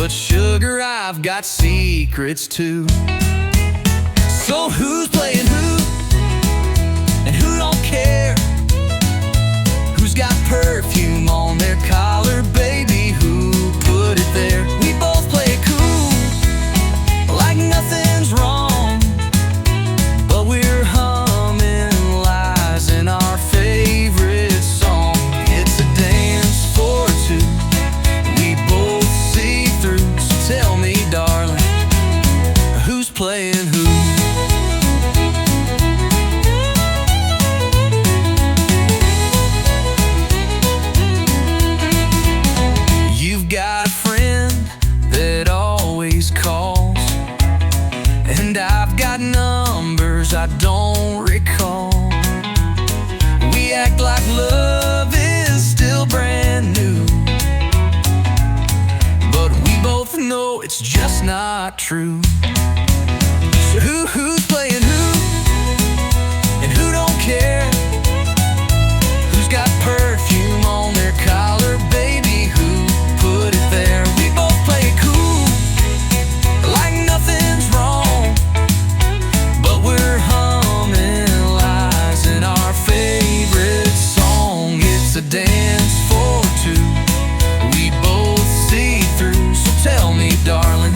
but sugar, I've got secrets too. So who's playing who? And who don't care? Who's got perfume on their collar? Baby, who put it there? We both play it cool, like nothing's wrong, but we're humming lies in our favorite song. It's a dance for two, we both see through. So tell me, darling, who's playing who? You've got a friend that always calls, and I've got numbers I don't recall. We act like love is still brand new, but we both know it's just not true. So who's playing who? And who don't care? Who's got perfume on their collar? Baby, who put it there? We both play it cool, like nothing's wrong, but we're humming lies in our favorite song. It's a dance for two, we both see through. So tell me, darling,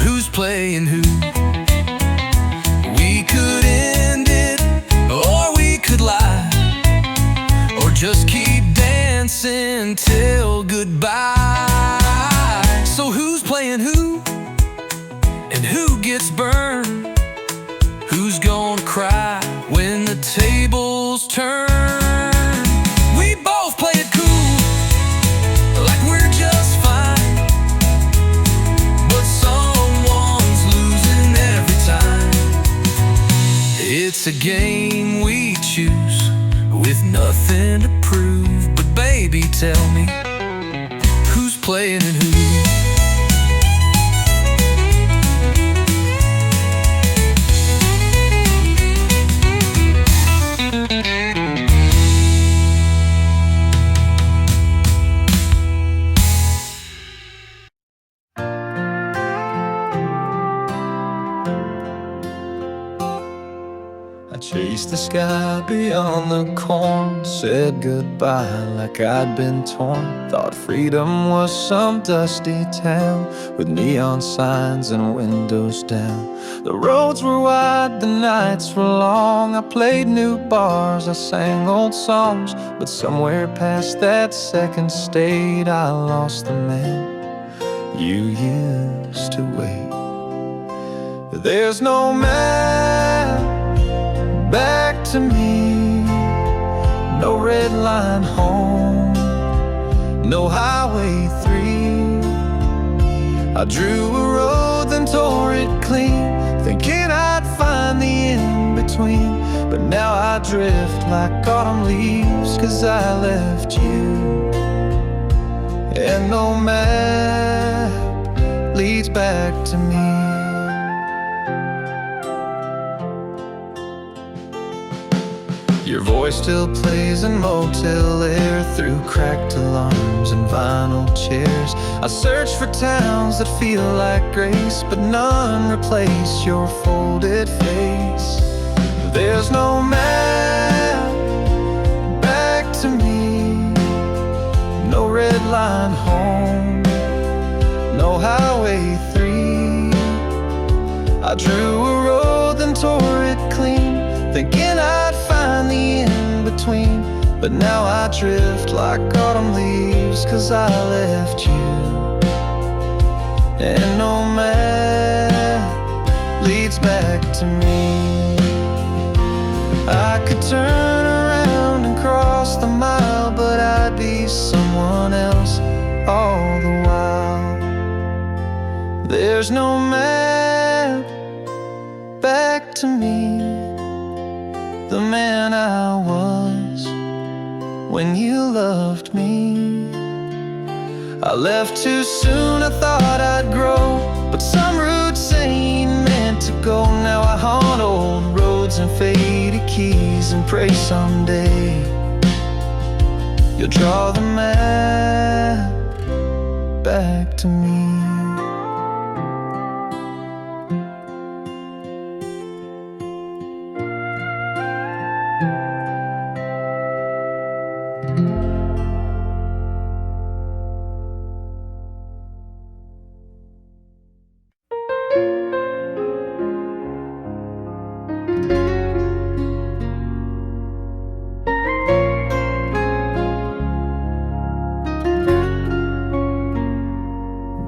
who's playing who? We could end it, or we could lie, or just keep dancing till goodbye. So who's playing who? And who gets burned? Who's gonna cry when the tables turn? We both play it cool, like we're just fine, but someone's losing every time. It's a game we choose with nothing to prove. But baby, tell me, who's playing and who? I chased the sky beyond the corn, said goodbye like I'd been torn. Thought freedom was some dusty town with neon signs and windows down. The roads were wide, the nights were long. I played new bars, I sang old songs, but somewhere past that second state I lost the man you used to wait. There's no map back to me, no red line home, no highway 3. I drew a road then tore it clean, thinking I'd find the in-between. But now I drift like autumn leaves, 'cause I left you, and no map leads back to me. Your voice still plays in motel air through cracked alarms and vinyl chairs. I search for towns that feel like grace, but none replace your folded face. There's no map back to me, no red line home, no highway 3. I drew a road then tore it clean, thinking I'd find the in-between. But now I drift like autumn leaves, 'cause I left you, and no map leads back to me. I could turn around and cross the mile, but I'd be someone else all the while. There's no map back to me, the man I was when you loved me. I left too soon, I thought I'd grow, but some roots ain't meant to go. Now I haunt old roads and faded keys and pray someday you'll draw the map back to me.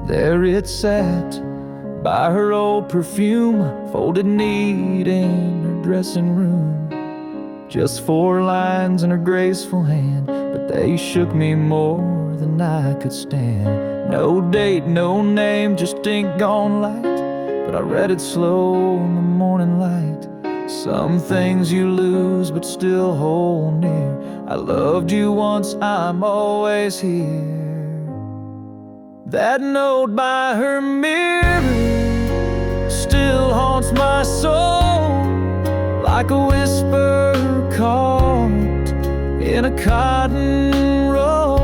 There it sat, by her old perfume, folded neat in her dressing room. Just 4 lines in her graceful hand, but they shook me more than I could stand. No date, no name, just ink gone light, but I read it slow in the morning light. Some things you lose but still hold near. I loved you once, I'm always here. That note by her mirror still haunts my soul, like a whisper caught in a cotton roll.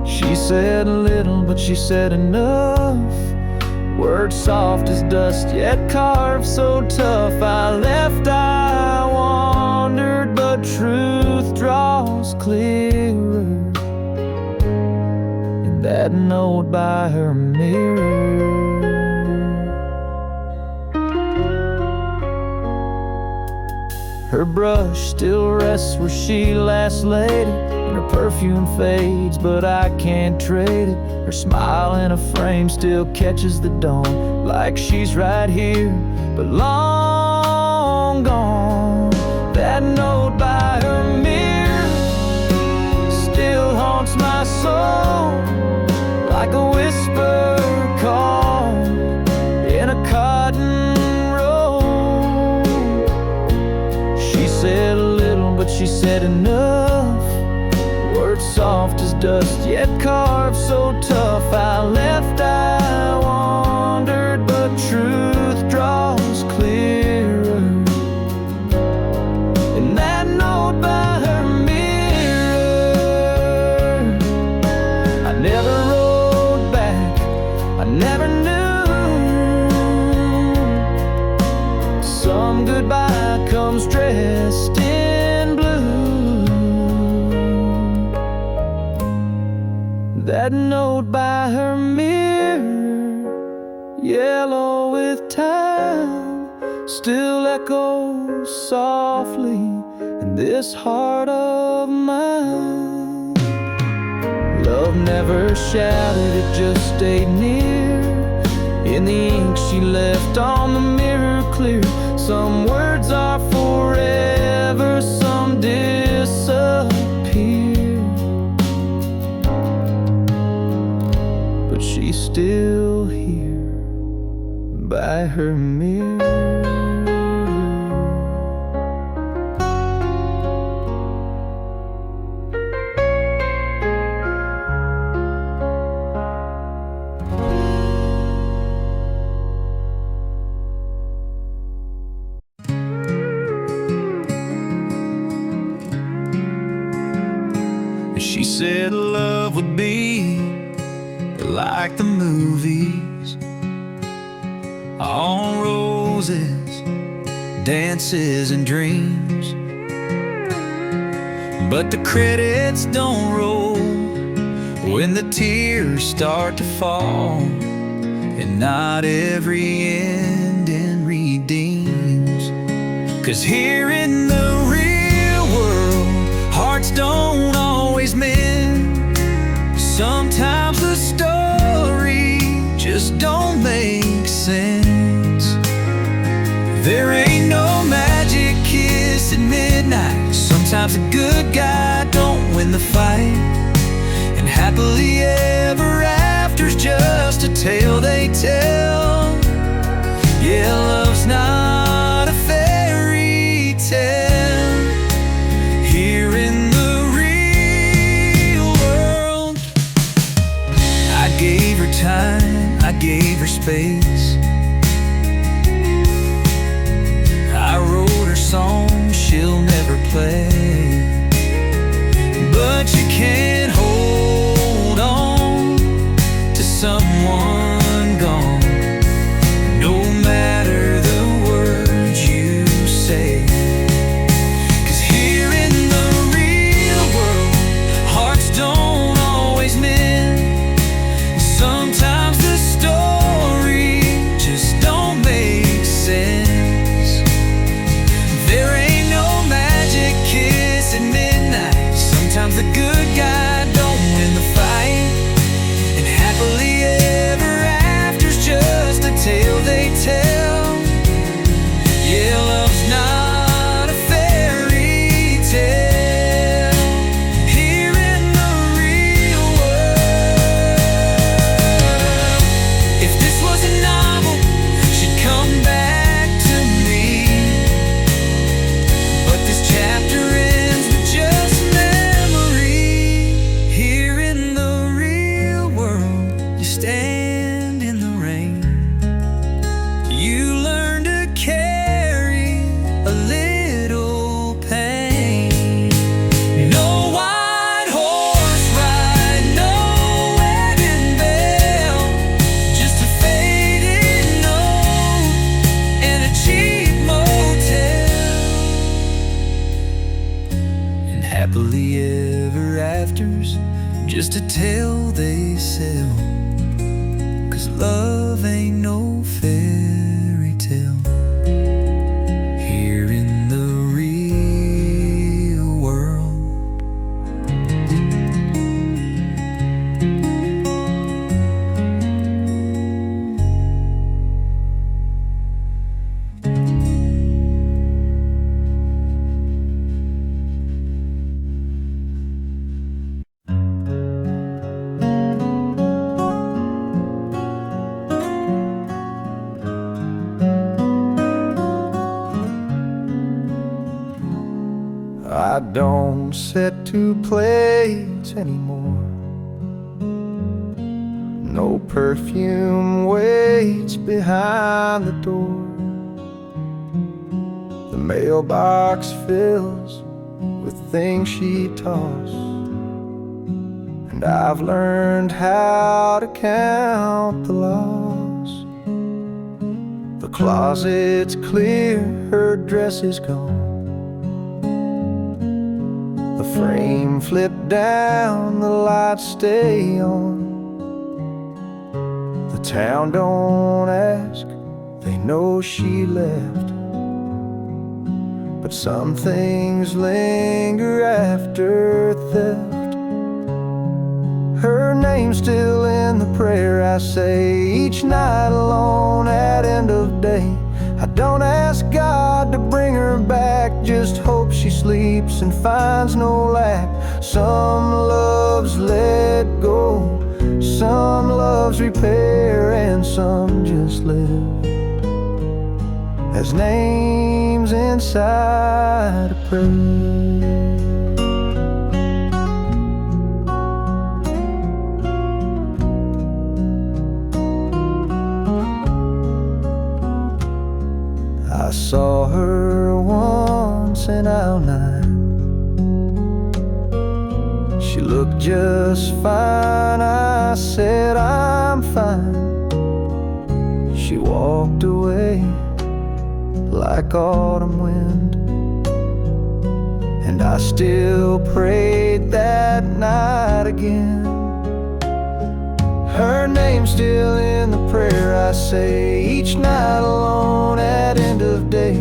She said little, but she said enough. Words soft as dust, yet carved so tough. I left, I wandered, but truth draws clearer. That note by her mirror. Her brush still rests where she last laid it, and her perfume fades, but I can't trade it. Her smile in a frame still catches the dawn, like she's right here, but long gone. That note by her mirror still haunts my soul, like a whisper caught in a cotton roll. She said a little, but she said enough. Words soft as dust, yet carved so tough. I left, I wandered, but truth draws clearer. And that note by her mirror, I never wrote back, I never knew. Some goodbye comes dressed in blue. That note by her mirror, yellow with time, still echoes softly in this heart of mine. Love never shouted, it just stayed near. In the ink she left on the mirror clear. Some words are forever, some disappear, but she's still here by her mirror. She said love would be like the movies, all roses, dances and dreams. But the credits don't roll when the tears start to fall, and not every ending redeems. 'Cause here in the real world, hearts don't always mend. Sometimes the story just don't make sense. There ain't no magic kiss at midnight. Sometimes a good guy don't win the fight, and happily ever after's just a tale they tell. Yeah, love's not a fairy tale. Here in the real world, I gave her time, I gave her space. I wrote her songs she'll never play, but you can't hold on they sell, 'cause love ain't no fairy tale here in the real world. I don't set two plates anymore. No perfume waits behind the door. The mailbox fills with things she tossed, and I've learned how to count the loss. The closet's clear, her dress is gone. The frame flipped down, the lights stay on. The town don't ask, they know she left. But some things linger after theft. Her name's still in the prayer I say each night alone at end of day. I don't ask God to bring her back, just hope she sleeps and finds no lack. Some loves let go, some loves repair, and some just live as names inside a prayer. I saw her once in aisle 9. She looked just fine. I said, I'm fine. She walked away like autumn wind, and I still prayed that night again. Her name's still in the prayer I say each night alone at end of day.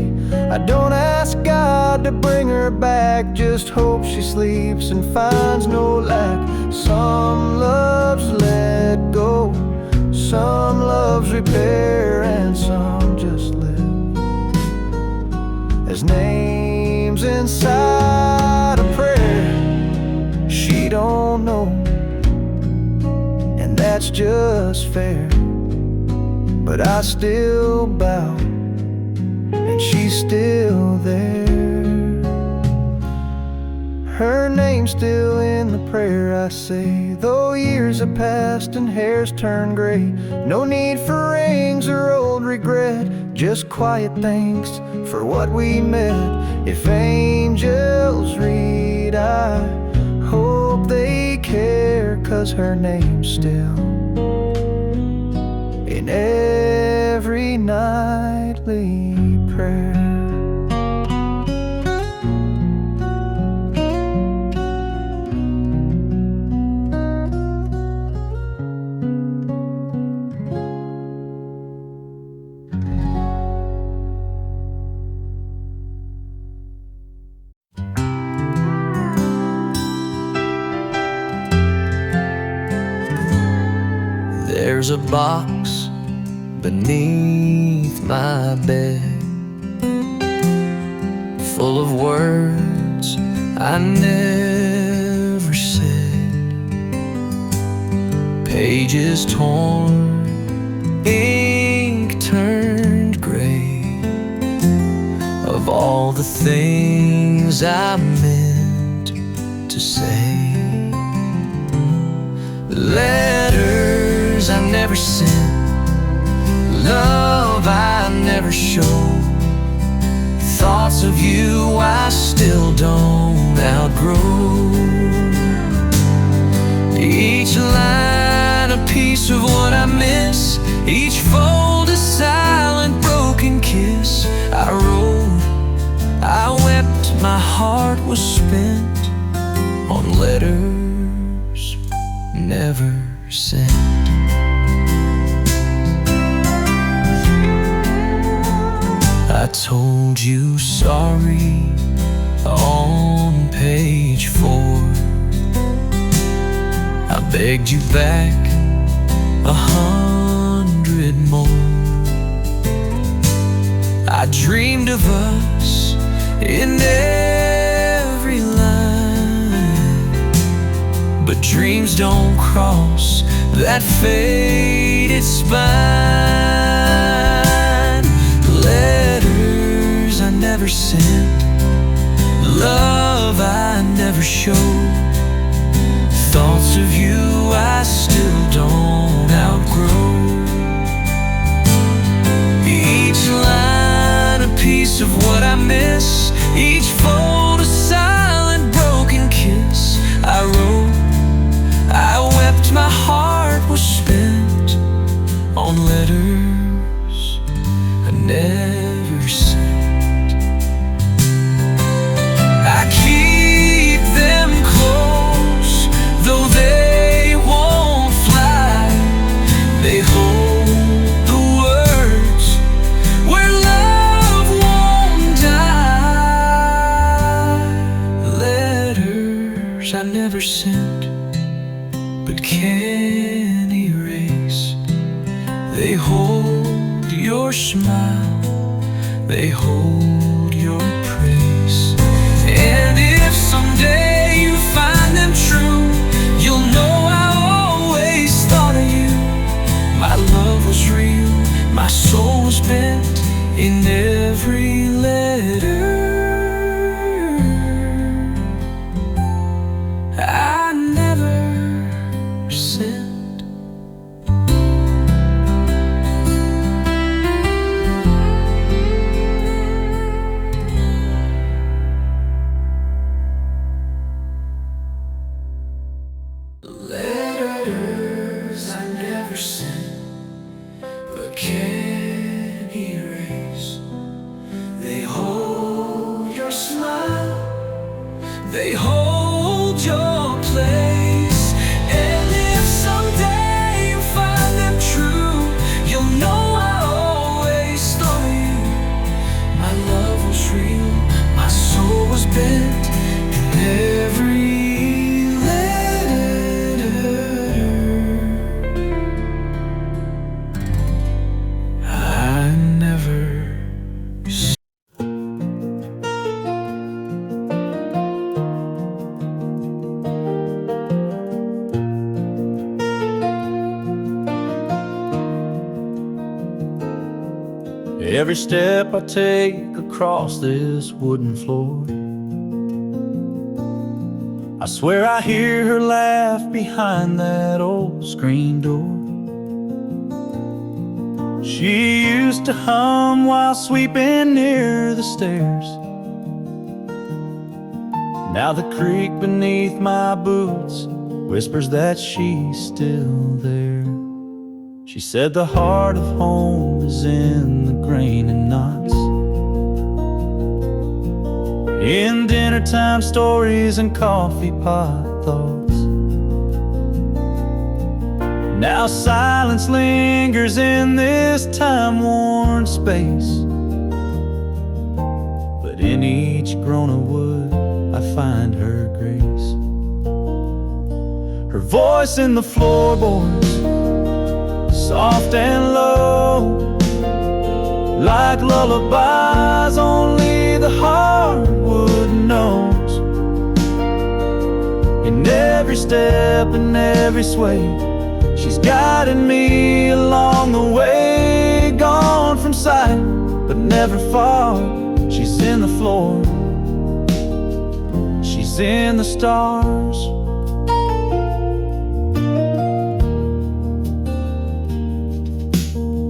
I don't ask God to bring her back, just hope she sleeps and finds no lack. Some loves let go, some loves repair, and some just live as names inside a prayer. She don't know, and that's just fair, but I still bow, and she's still there. Her name's still in the prayer I say, though years have passed and hair's turned gray. No need for rings or old regret, just quiet thanks for what we met. If angels read, I hope they care, 'cause her name's still in every nightly prayer. There's a box beneath my bed, full of words I never said, pages torn, ink turned gray, of all the things I meant to say. Letters I never sent, love I never showed, thoughts of you I still don't outgrow. Each line a piece of what I miss, each fold a silent broken kiss. I wrote, I wept, my heart was spent on letters never sent. I told you sorry on page 4. I begged you back 100 more. I dreamed of us in every line, but dreams don't cross that faded spine. Letters I never sent, love I never showed, thoughts of you I still don't outgrow. Each line a piece of what I miss, each fold a silent broken kiss. I wrote, I wept, my heart was spent on letters I never sent. I keep them close, though they won't fly. They hold the words where love won't die. Letters I never sent, but can't erase. They hold your smile, they hold your praise. And if someday you find them true, you'll know I always thought of you. My love was real, my soul was bent in every letter I never sent. Letters I never sent, but can't erase. They hold your smile, they hold your place. And if someday you find them true, you'll know I always thought of you. My love was real, my soul was bent in every Every step I take across this wooden floor, I swear I hear her laugh behind that old screen door. She used to hum while sweeping near the stairs. Now the creak beneath my boots whispers that she's still there. She said the heart of home is in the grain and knots, in dinner time stories and coffee pot thoughts. Now silence lingers in this time-worn space, but in each groan of wood I find her grace. Her voice in the floorboards, soft and low, like lullabies only the hardwood knows. In every step and every sway, she's guiding me along the way. Gone from sight, but never far. She's in the floor, she's in the stars.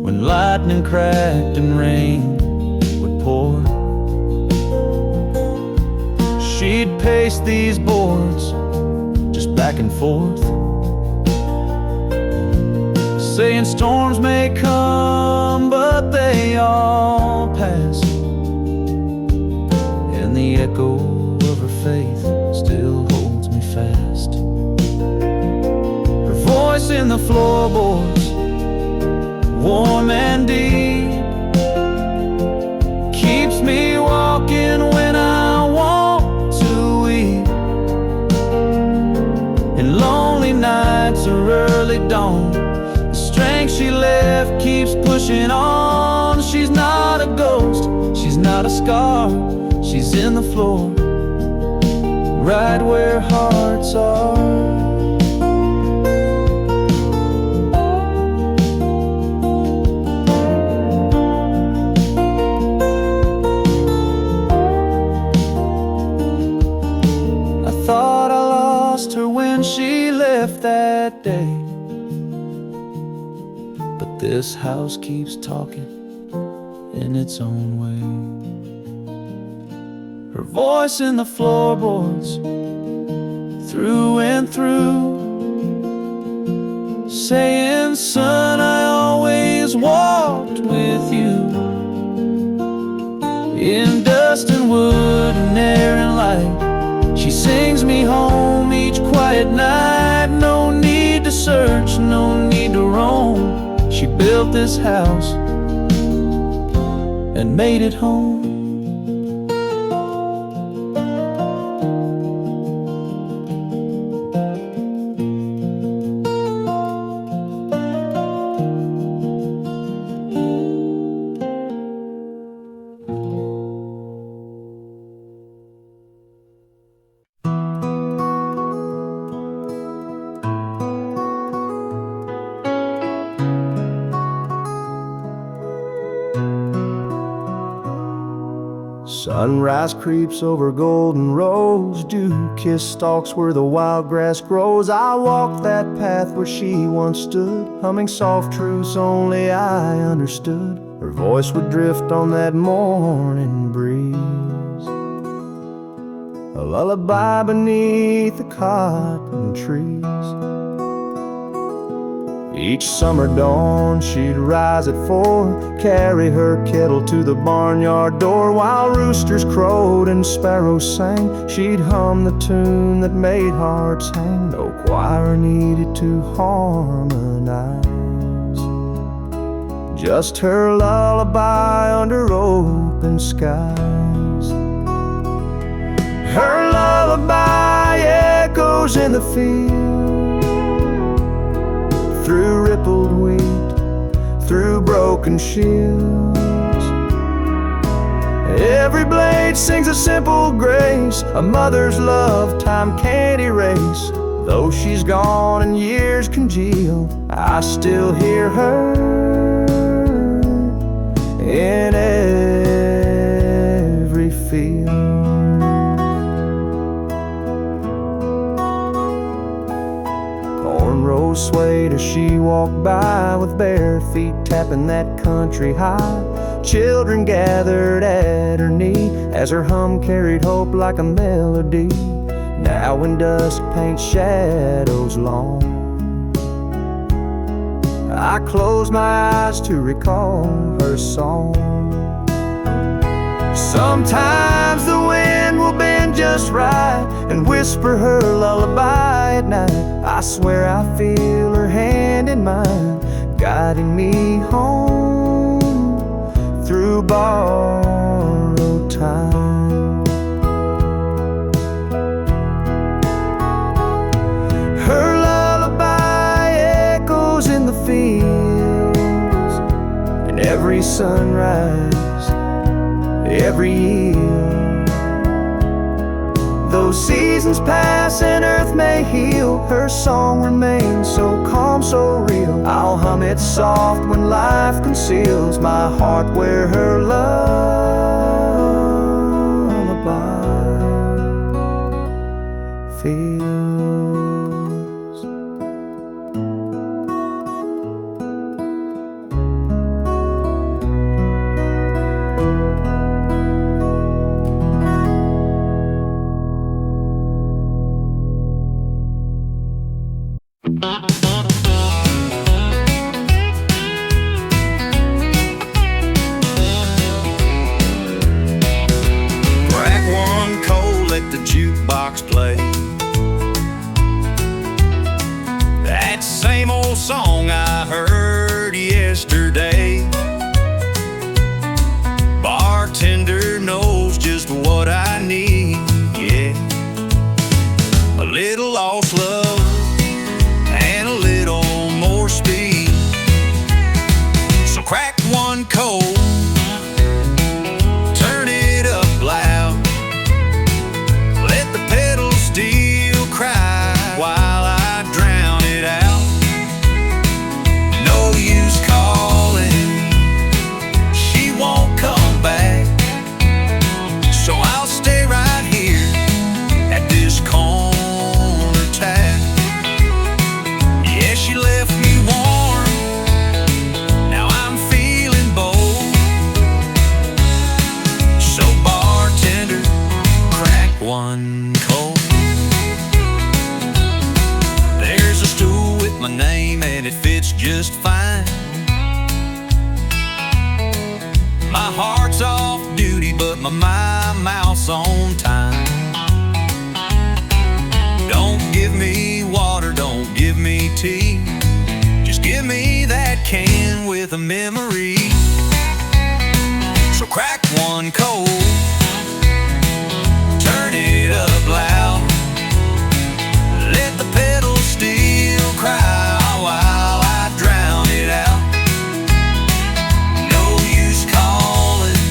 When lightning cracked and rain would pour, she'd pace these boards just back and forth, saying storms may come, but they all pass. And the echo of her faith still holds me fast. Her voice voice in the floorboards, warm and deep, keeps me walking when I want to weep. In lonely nights or early dawn, the strength she left keeps pushing on. She's not a ghost, she's not a scar, she's in the floor, right where hearts are. Thought I lost her when she left that day, but this house keeps talking in its own way. Her voice in the floorboards, through and through, saying, son, I always walked with you. In dust and wood and air and light, she sings me home each quiet night. No need to search, no need to roam. She built this house and made it home. Sunrise creeps over golden roads, dew-kissed stalks where the wild grass grows. I walk that path where she once stood, humming soft truths only I understood. Her voice would drift on that morning breeze, a lullaby beneath the cotton trees. Each summer dawn she'd rise at 4, carry her kettle to the barnyard door. While roosters crowed and sparrows sang, she'd hum the tune that made hearts hang. No choir needed to harmonize, just her lullaby under open skies. Her lullaby echoes in the field, through rippled wheat, through broken shields. Every blade sings a simple grace, a mother's love time can't erase. Though she's gone and years congeal, I still hear her in every field. Cornrows swayed as she walked by, with bare feet tapping that country high. Children gathered at her knee as her hum carried hope like a melody. Now when dusk paints shadows long, I close my eyes to recall her song. Sometimes the wind will bend just right and whisper her lullaby at night. I swear I feel her hand in mine, guiding me home through borrowed time. Her lullaby echoes in the fields, and every sunrise, every year. Though seasons pass and earth may heal, her song remains so calm, so real. I'll hum it soft when life conceals my heart where her lullaby feels. Crack one coal, let the jukebox play. fits just fine. My heart's off duty, but my mouth's on time. Don't give me water, don't give me tea. Just give me that can with a memory. So crack one cold, turn it up loud. Let the pedal steel cry while I drown it out. No use calling,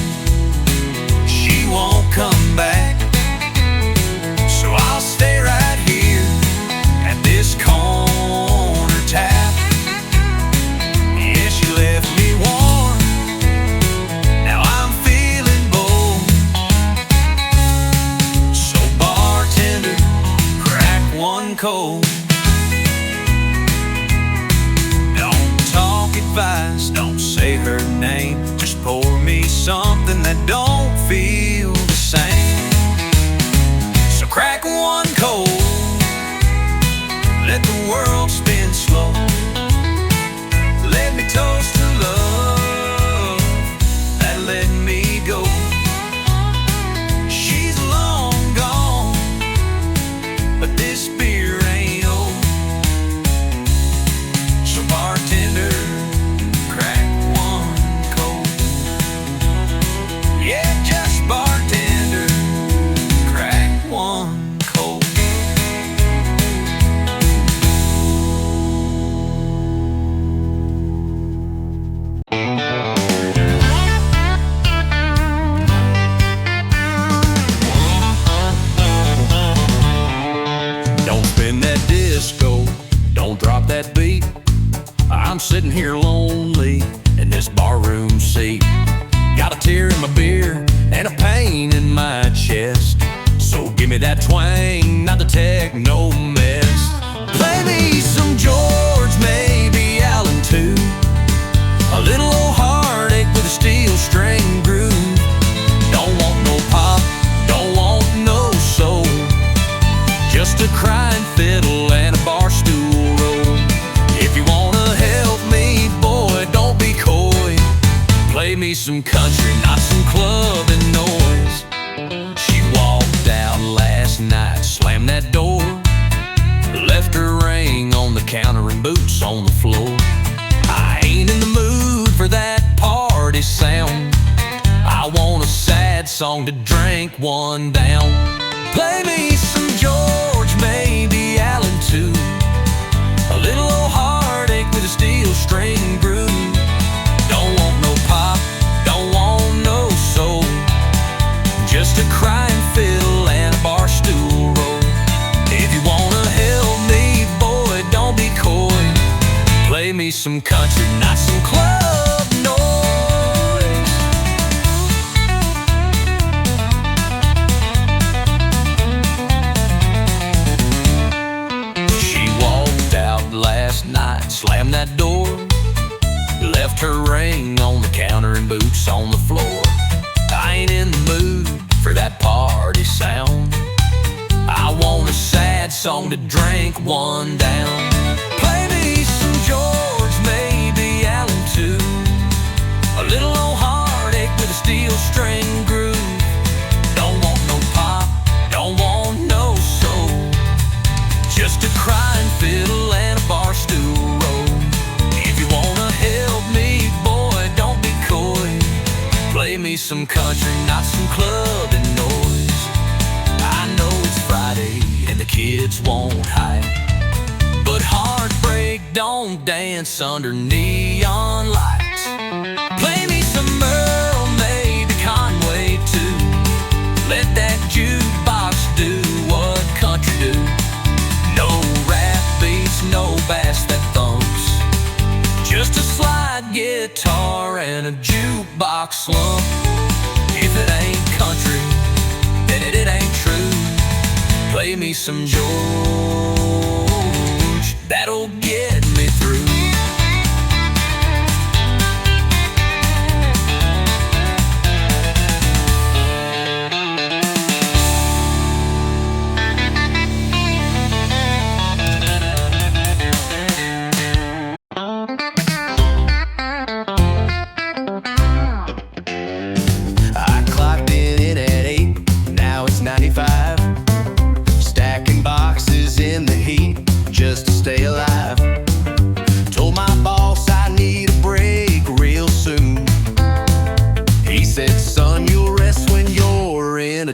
she won't come back. So I'll stay right here at this corner tap. Yeah, she left me warm, now I'm feeling bold. So bartender, crack one cold. Don't talk advice, don't say her name. Just pour me something that don't feel the same. So crack one cold, let the world spin slow. Let me toast to love that let me go. She's long gone, but this beer ain't old. So bartender, crack one cold. Yeah, just bartender, crack one cold. Don't spin that disco, don't drop that beat. I'm sitting here lonely in this barroom seat. Got a tear in my beer and a pain in my chest. So give me that twang, not the techno mess. Play me some George, maybe Alan too. A little old heartache with a steel string groove. Don't want no pop, don't want no soul. Just a crying fiddle and a bar stool roll. If you wanna help me, boy, don't be coy. Play me some country, not some clubbing noise. She walked out last night, slammed that door. Left her ring on the counter and boots on the floor. I ain't in the mood for that party sound. I want a sad song to drink one down. Play me some George, maybe Alan too. A little old heartache with a steel string groove. Don't want no pop, don't want no soul. Just a crying fiddle and a bar stool roll. If you wanna help me, boy, don't be coy. Play me some country, not some club noise. She walked out last night, slammed that door. Left her ring on the counter and boots on the floor. I ain't in the mood for that party sound. I want a sad song to drink one down. Play me some George, maybe Alan too. A little old heartache with a steel string groove. Don't want no pop, don't want no soul. Just a crying fiddle and a bar stool roll. If you wanna help me, boy, don't be coy. Play me some country, not some clubbing noise. I know it's Friday and the kids won't hide, but heartbreak don't dance under neon lights. Play me some Earl, maybe Conway too. Let that jukebox do what country do. No rap beats, no bass that thumps. Just a slide guitar and a jukebox slump. If it ain't country, then it ain't true. Play me some George, that'll get me through.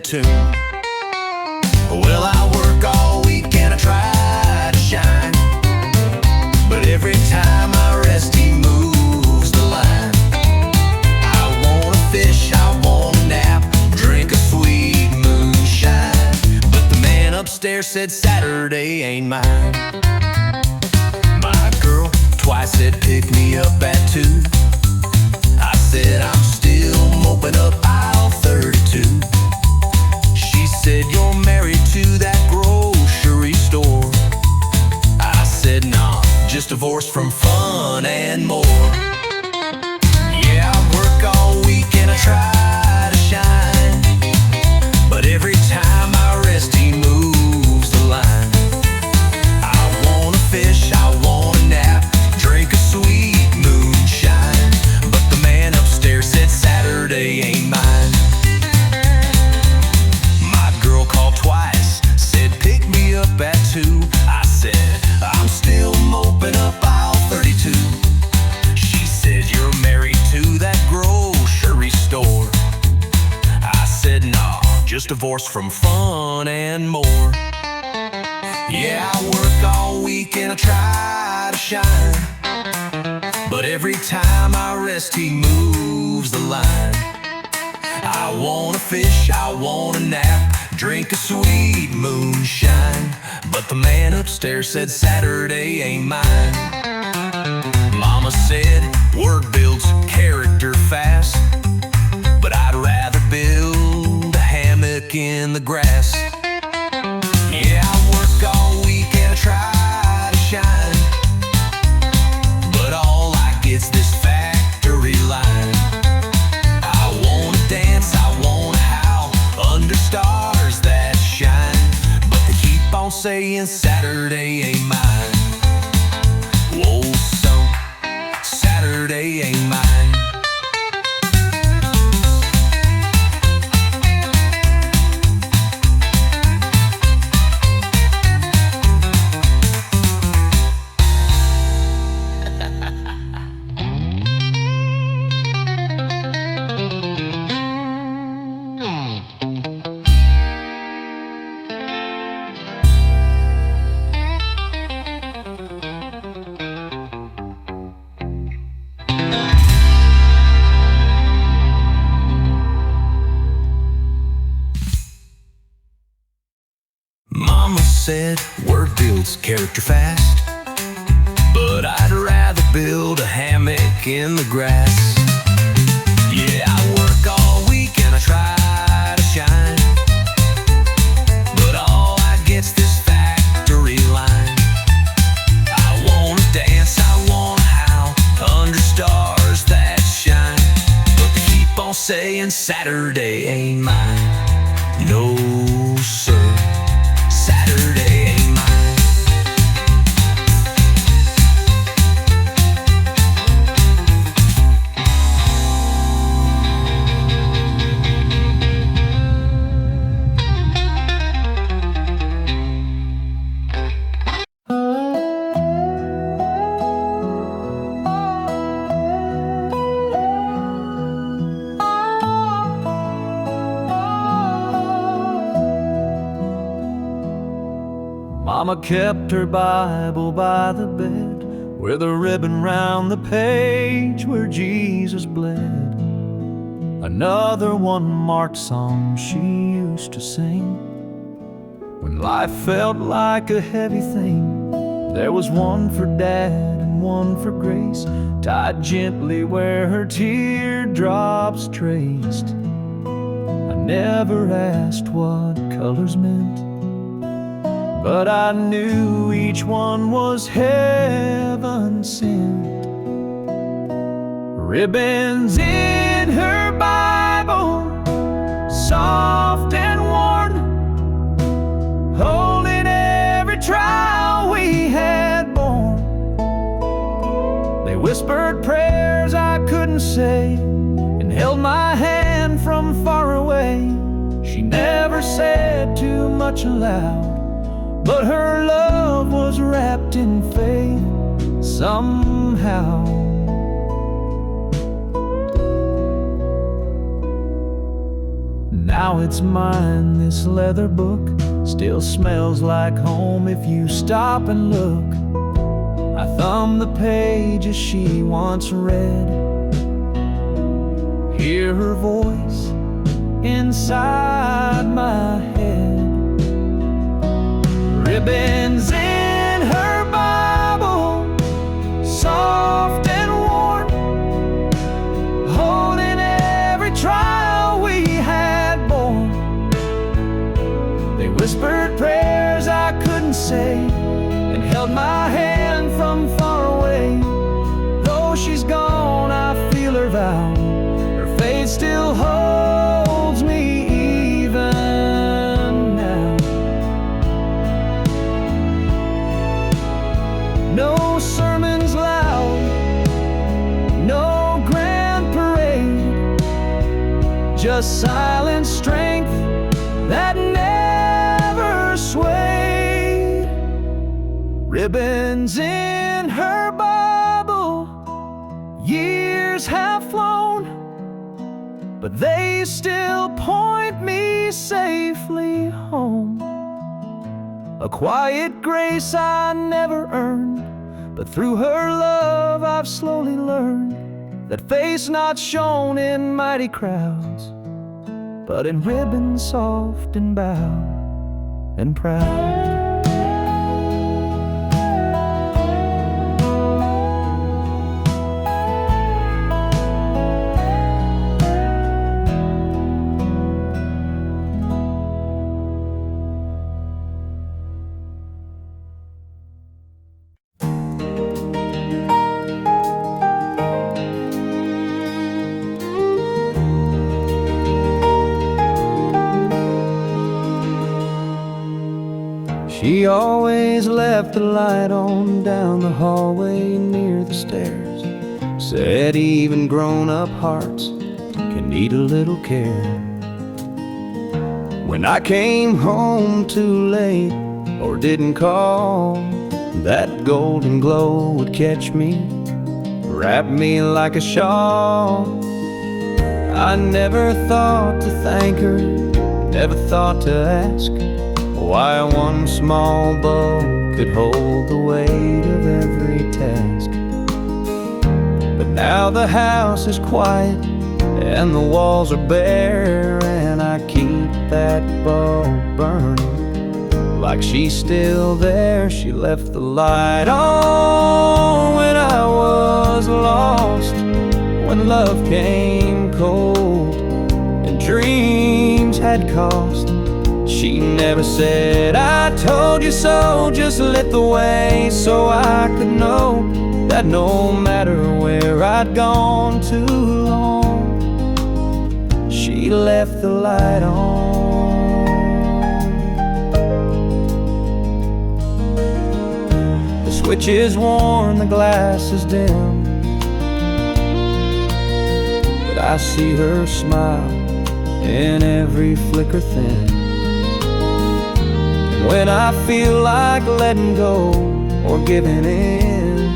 tune. Well, I work all week and I try to shine, but every time I rest he moves the line. I wanna fish, I wanna nap, drink a sweet moonshine, but the man upstairs said Saturday ain't mine. My girl twice said pick me up at 2. I said I'm still moping up aisle 32. She said you're married to that grocery store. I said nah, just divorced from fun and more. Yeah, I work all week and I try to shine, but every time I rest he moves the line. I wanna fish, I wanna nap, drink a sweet moonshine, but the man upstairs said Saturday ain't mine. My girl called twice, said pick me up at 2. I said I'm still moping up aisle 32. She said you're married to that grocery store. I said nah, just divorced from fun and more. Yeah, I work all week and I try to shine, but every time I rest he moves the line. I wanna fish, I wanna nap, drink a sweet moonshine, but the man upstairs said Saturday ain't mine. Mama said work builds character fast, but I'd rather build a hammock in the grass. Yeah, I work all week and I try to shine, but all I get's this factory line. I wanna dance, I wanna howl under stars that shine, but they keep on saying Saturday ain't mine. Whoa, so Saturday ain't mine. Mama said work builds character fast, but I'd rather build a hammock in the grass. Yeah, I work all week and I try to shine, but all I get's this factory line. I wanna dance, I wanna howl under stars that shine, but they keep on saying Saturday ain't mine. No, sir, Saturday ain't mine. Mama kept her Bible by the bed, with a ribbon round the page where Jesus bled. Another one marked song she used to sing when life felt like a heavy thing. There was one for Dad and one for Grace, tied gently where her teardrops traced. I never asked what colors meant, but I knew each one was heaven sent. Ribbons in her Bible, soft and worn, holding every trial we had borne. They whispered prayers I couldn't say and held my hand from far away. She never said too much aloud, but her love was wrapped in faith somehow. Now it's mine, this leather book. Still smells like home if you stop and look. I thumb the pages she once read, hear her voice inside my head. Ribbons in her Bible, soft and warm, holding every trial we had borne. They whispered prayers I couldn't say, and held my hand from far away. Though she's gone, I feel her vow. Her faith still holds me even now. No sermons loud, no grand parade, just silent strength that never swayed. Ribbons in her Bible, years have flown, but they still point me safely home. A quiet grace I never earned, but through her love I've slowly learned that faith's not shown in mighty crowds, but in ribbons soft and bowed and proud. She always left the light on down the hallway near the stairs. Said even grown-up hearts can need a little care. When I came home too late or didn't call, that golden glow would catch me, wrap me like a shawl. I never thought to thank her, never thought to ask why one small bow could hold the weight of every task. But now the house is quiet and the walls are bare, and I keep that bow burning like she's still there. She left the light on when I was lost, when love came cold and dreams had cost. She never said, I told you so, just lit the way so I could know that no matter where I'd gone too long, she left the light on. The switch is worn, the glass is dim, but I see her smile in every flicker thin. When I feel like letting go or giving in,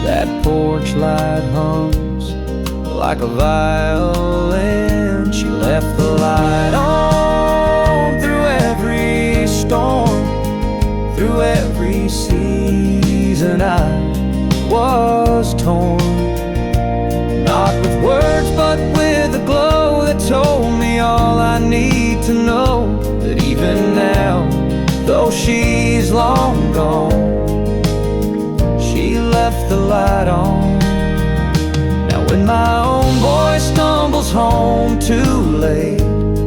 that porch light hums like a violin. She left the light on through every storm, through every season I was torn. Not with words but with a glow that told me all I need to know, that even now, though she's long gone, she left the light on. Now when my own voice stumbles home too late,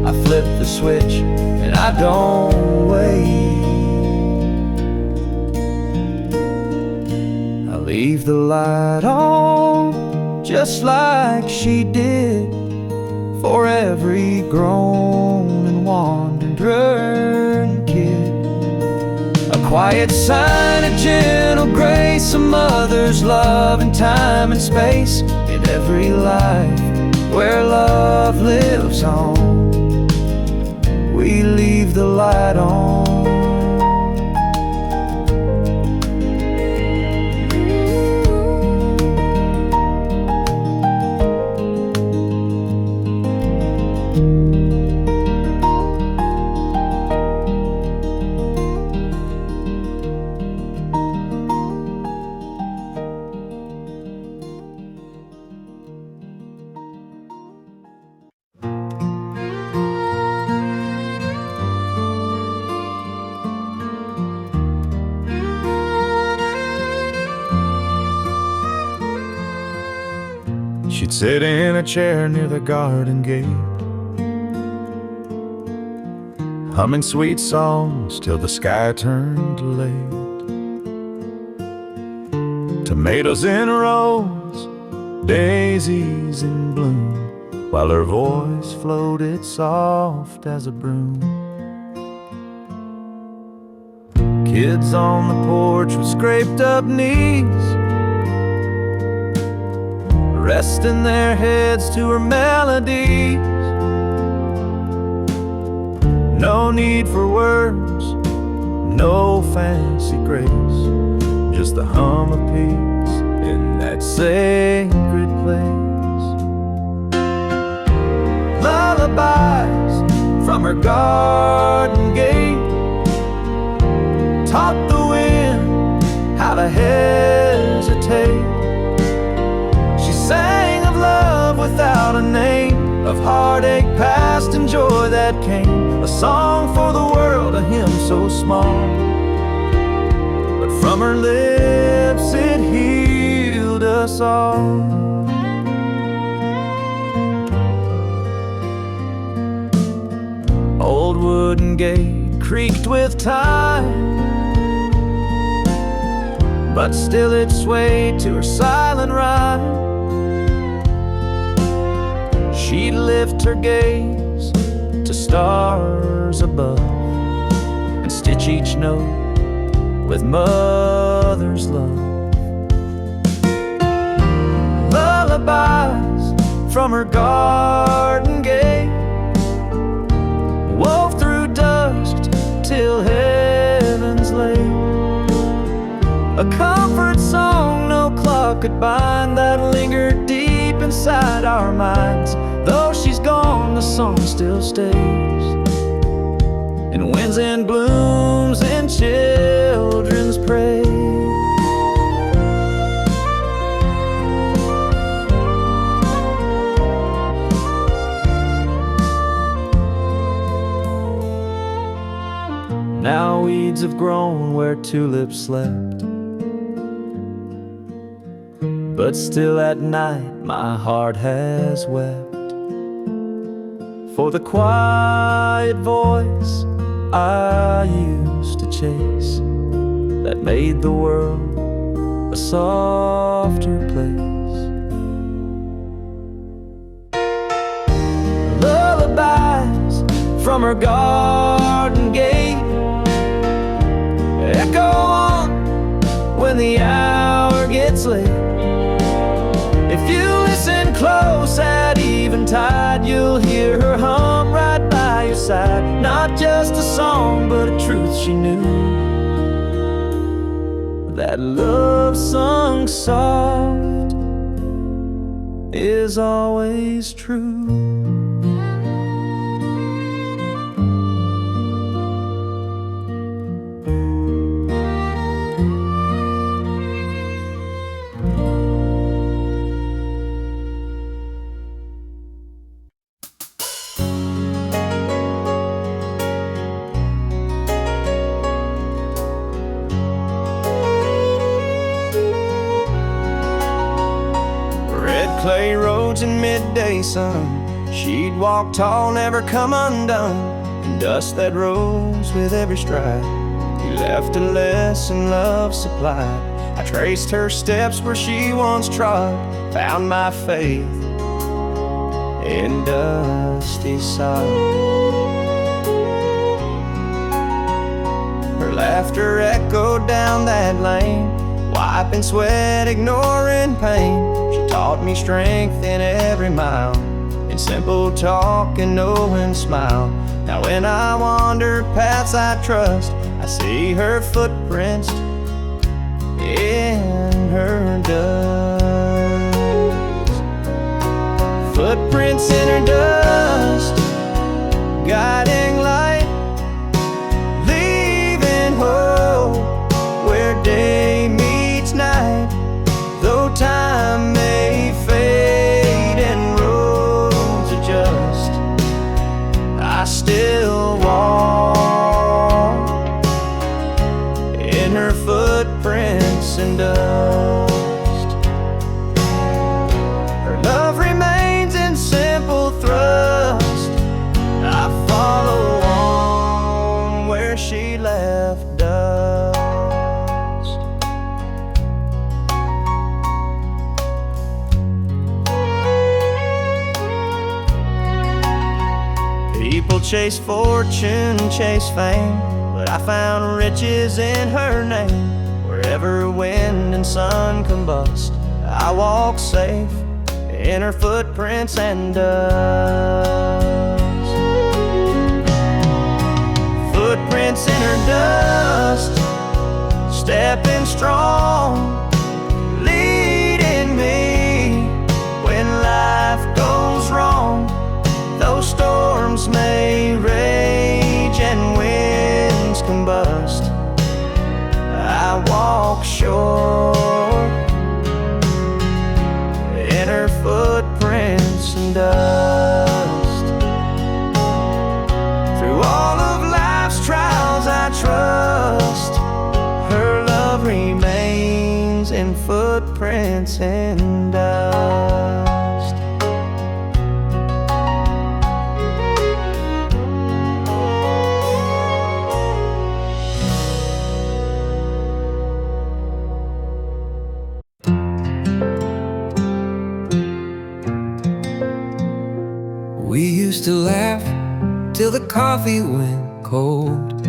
I flip the switch and I don't wait. I leave the light on just like she did for every grown and wandering kid. A quiet sign, a gentle grace, a mother's love in time and space, in every life where love lives on. We leave the light on. She'd sit in a chair near the garden gate, humming sweet songs till the sky turned late. Tomatoes in rows, daisies in bloom, while her voice floated soft as a broom. Kids on the porch with scraped up knees, resting their heads to her melodies. No need for words, no fancy grace, just the hum of peace in that sacred place. Lullabies from her garden gate taught the wind how to hesitate. She sang of love without a name, of heartache past and joy that came. A song for the world, a hymn so small, but from her lips it healed us all. Old wooden gate creaked with time, but still it swayed to her silent rhyme. She'd lift her gaze to stars above and stitch each note with mother's love. Lullabies from her garden gate wove through dusk till heaven's late. A comfort song no clock could bind, that lingered deep inside our minds. Though she's gone, the song still stays in winds and blooms and children's praise. Now weeds have grown where tulips slept, but still at night my heart has wept for the quiet voice I used to chase, that made the world a softer place. Lullabies from her garden gate echo on when the hour gets late. If you listen close at eventide, you'll hear her hum right by your side. Not just a song, but a truth she knew, that love sung soft is always true. Clay roads in midday sun, she'd walk tall, never come undone. And dust that rose with every stride, you left a lesson love supplied. I traced her steps where she once trod, found my faith in dusty sod. Her laughter echoed down that lane, wiping sweat, ignoring pain. She taught me strength in every mile, in simple talk and knowing smile. Now when I wander paths I trust, I see her footprints in her dust. Footprints in her dust, guiding light, leaving hope where day meets night. Though time may fade and roads adjust, I still walk in her footprints and dust. Her love chase fortune, chase fame, but I found riches in her name. Wherever wind and sun combust, I walk safe in her footprints and dust. Footprints in her dust, stepping strong, leading me when life goes wrong. Though storms may rage and winds combust, I walk sure in her footprints and dust. Through all of life's trials I trust, her love remains in footprints and dust. We used to laugh till the coffee went cold.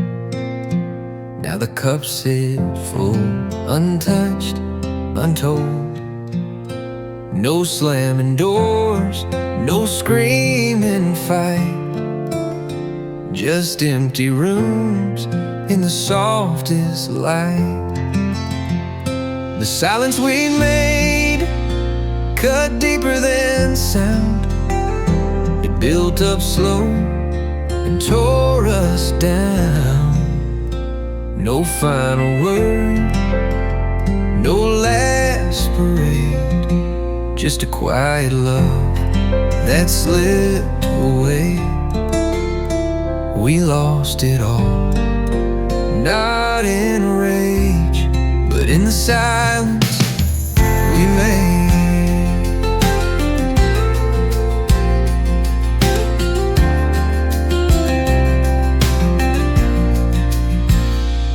Now the cups sit full, untouched, untold. No slamming doors, no screaming fight, just empty rooms in the softest light. The silence we made cut deeper than sound. It built up slow and tore us down. No final word, no last parade, just a quiet love that slipped away. We lost it all, not in rage, but in the silence we made.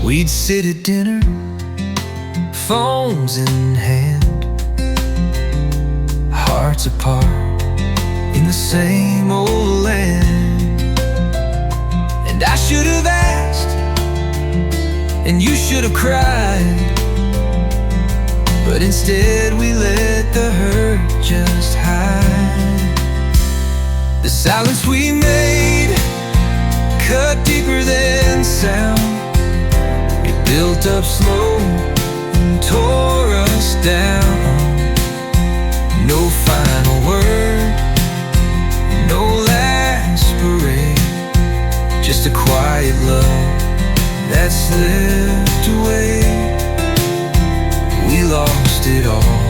We'd sit at dinner, phones in hand, hearts apart in the same old land. And I should have asked, and you should have cried, but instead we let the hurt just hide. The silence we made cut deeper than sound. Built up slow and tore us down. No final word, no last parade, just a quiet love that slipped away. We lost it all,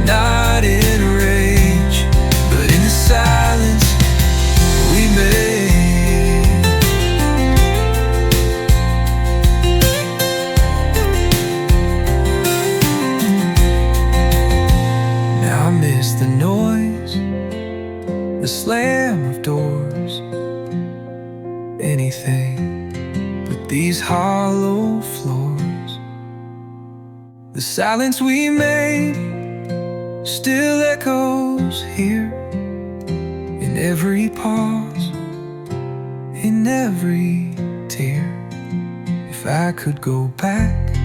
not in rage, but in the silence we made. The noise, the slam of doors, anything but these hollow floors. The silence we made still echoes here, in every pause, in every tear. If I could go back,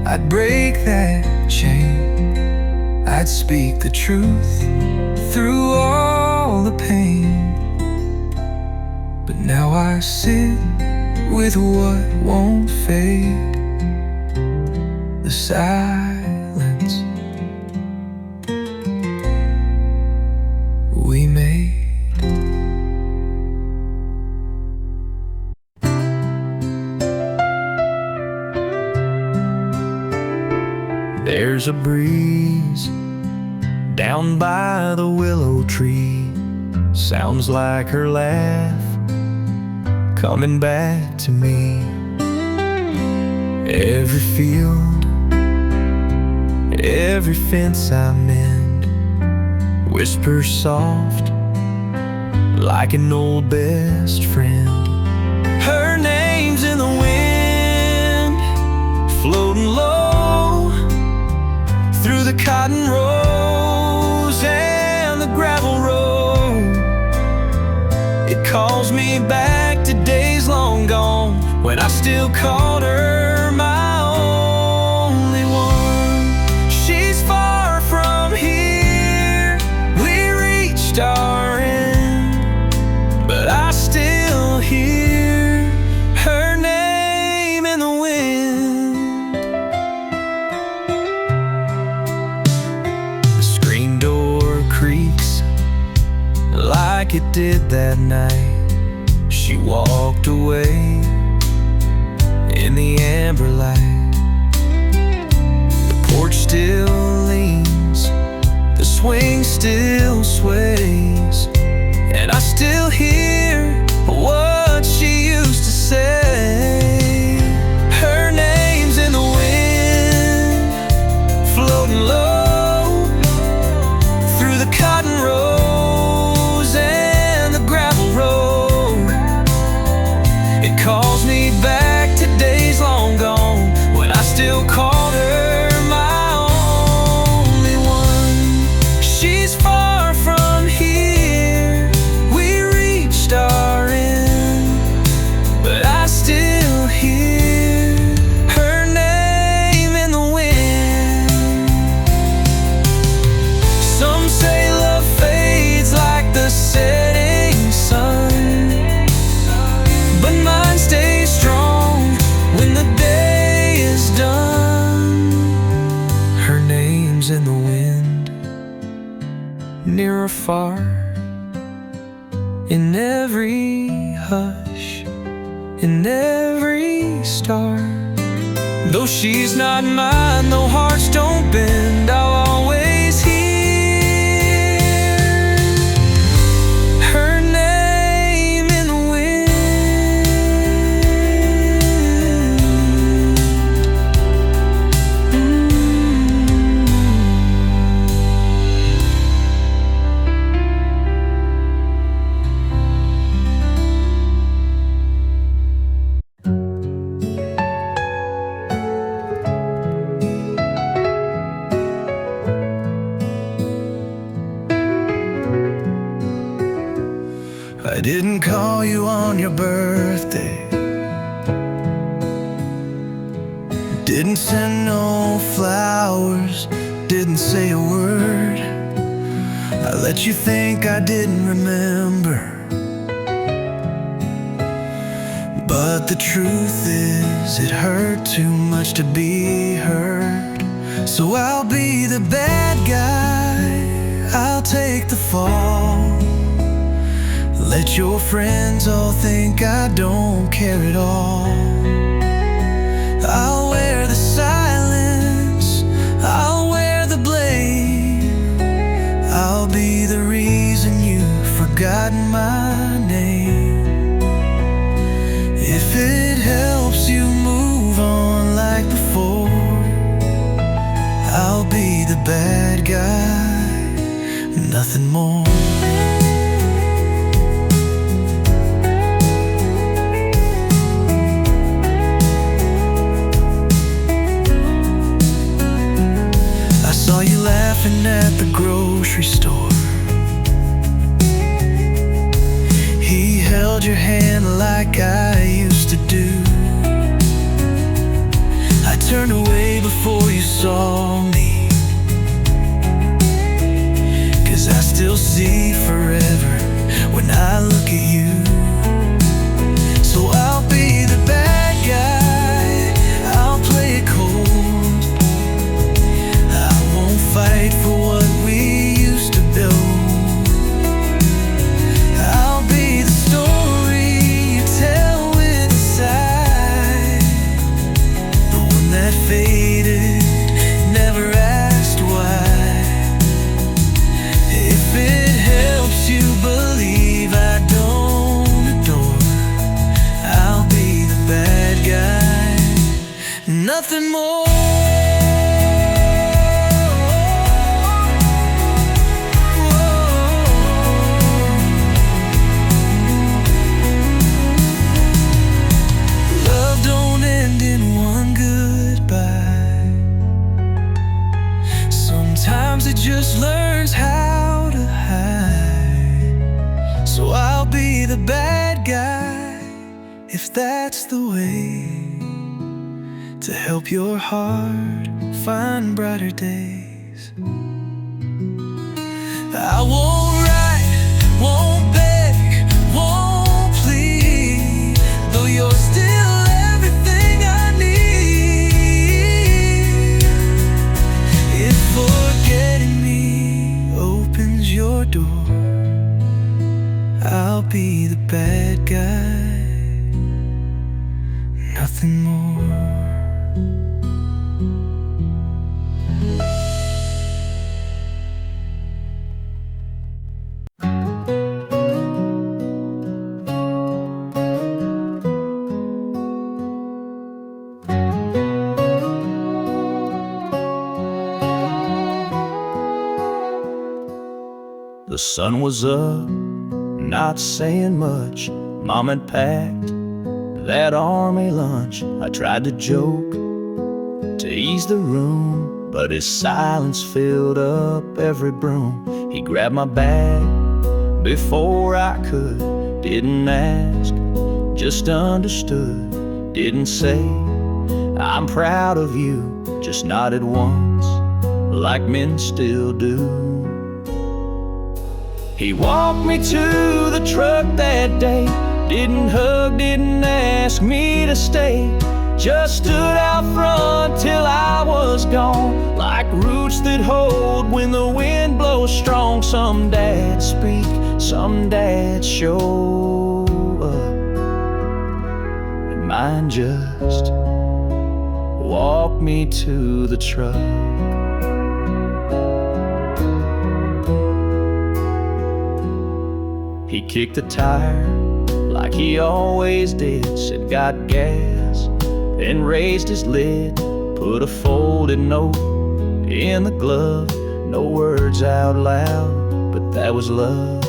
I'd break that chain. I'd speak the truth through all the pain. But now I sit with what won't fade, the silence we made. There's a breeze down by the willow tree, sounds like her laugh coming back to me. Every field, every fence I mend, whispers soft like an old best friend. Her name's in the wind, floating low through the cotton rows and the gravel road. It calls me back to days long gone, when I still called her my only one. She's far from here, we reached our end, but I still hear her name in the wind. The screen door creaks like it did that night. She walked away in the amber light. The porch still leans, the swing still sways, and I still hear what she used to say. Her name's in the wind, floating low through the cotton rows and the gravel road. It calls me back to days long gone, when I still called her my only one. She's far from here, we reached our end, but I still hear her name in the wind. Some say love fades like the setting sun, but mine stays strong when the day is done. Her name's in the wind, near or far, in every hush, in every star. Though she's not mine, though hearts don't bend, I'll always hear her name in the I didn't call you on your birthday, didn't send no flowers, didn't say a word. I let you think I didn't remember, but the truth is it hurt too much to be heard. So I'll be the bad guy, I'll take the fall. Let your friends all think I don't care at all. I'll wear the silence, I'll wear the blame. I'll be the reason you've forgotten my name. If it helps you move on like before, I'll be the bad guy, nothing more. Saw you laughing at the grocery store. He held your hand like I used to do. I turned away before you saw me, 'cause I still see forever when I look at you. So I'll be the bad guy, I'll play it cold, fight for what we used to build. I'll be the story you tell with a sigh, the one that faded, never asked why. If it helps you believe I don't adore, I'll be the bad guy, nothing more. It just learns how to hide. So I'll be the bad if that's the way to help your heart find brighter days. I won't write, won't beg, won't plead, though you're still everything I need. If forgetting me opens your door, I'll be the bad guy, nothing more. The sun was up, not saying much. Mom had packed that army lunch. I tried to joke to ease the room, but his silence filled up every broom. He grabbed my bag before I could. Didn't ask, just understood. Didn't say, I'm proud of you. Just nodded once, like men still do. He walked me to the truck that day. Didn't hug, didn't ask me to stay. Just stood out front till I was gone, like roots that hold when the wind blows strong. Some dads speak, some dads show up, and mine just walked me to the truck. He kicked the tire like he always did, said got gas, then raised his lid, put a folded note in the glove. No words out loud, but that was love.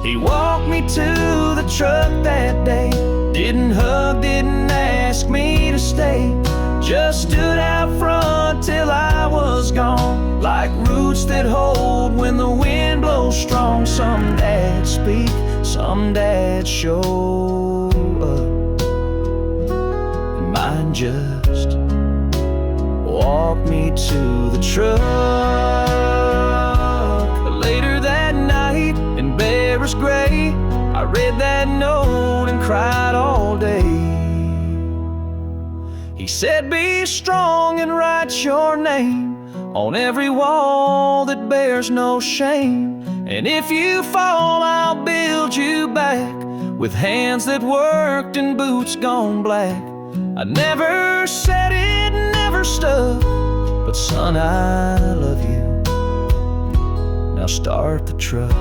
He walked me to the truck that day. Didn't hug, didn't ask me to stay. Just stood out front till I was gone, like roots that hold when the wind blows strong. Some dads speak, some dads show up, and mine just walked me to the truck. Later that night, in Barris Gray, I read that note and cried all day. He said, be strong and write your name on every wall that bears no shame. And if you fall, I'll build you back with hands that worked and boots gone black. I never said it, never stuck, but son, I love you. Now start the truck.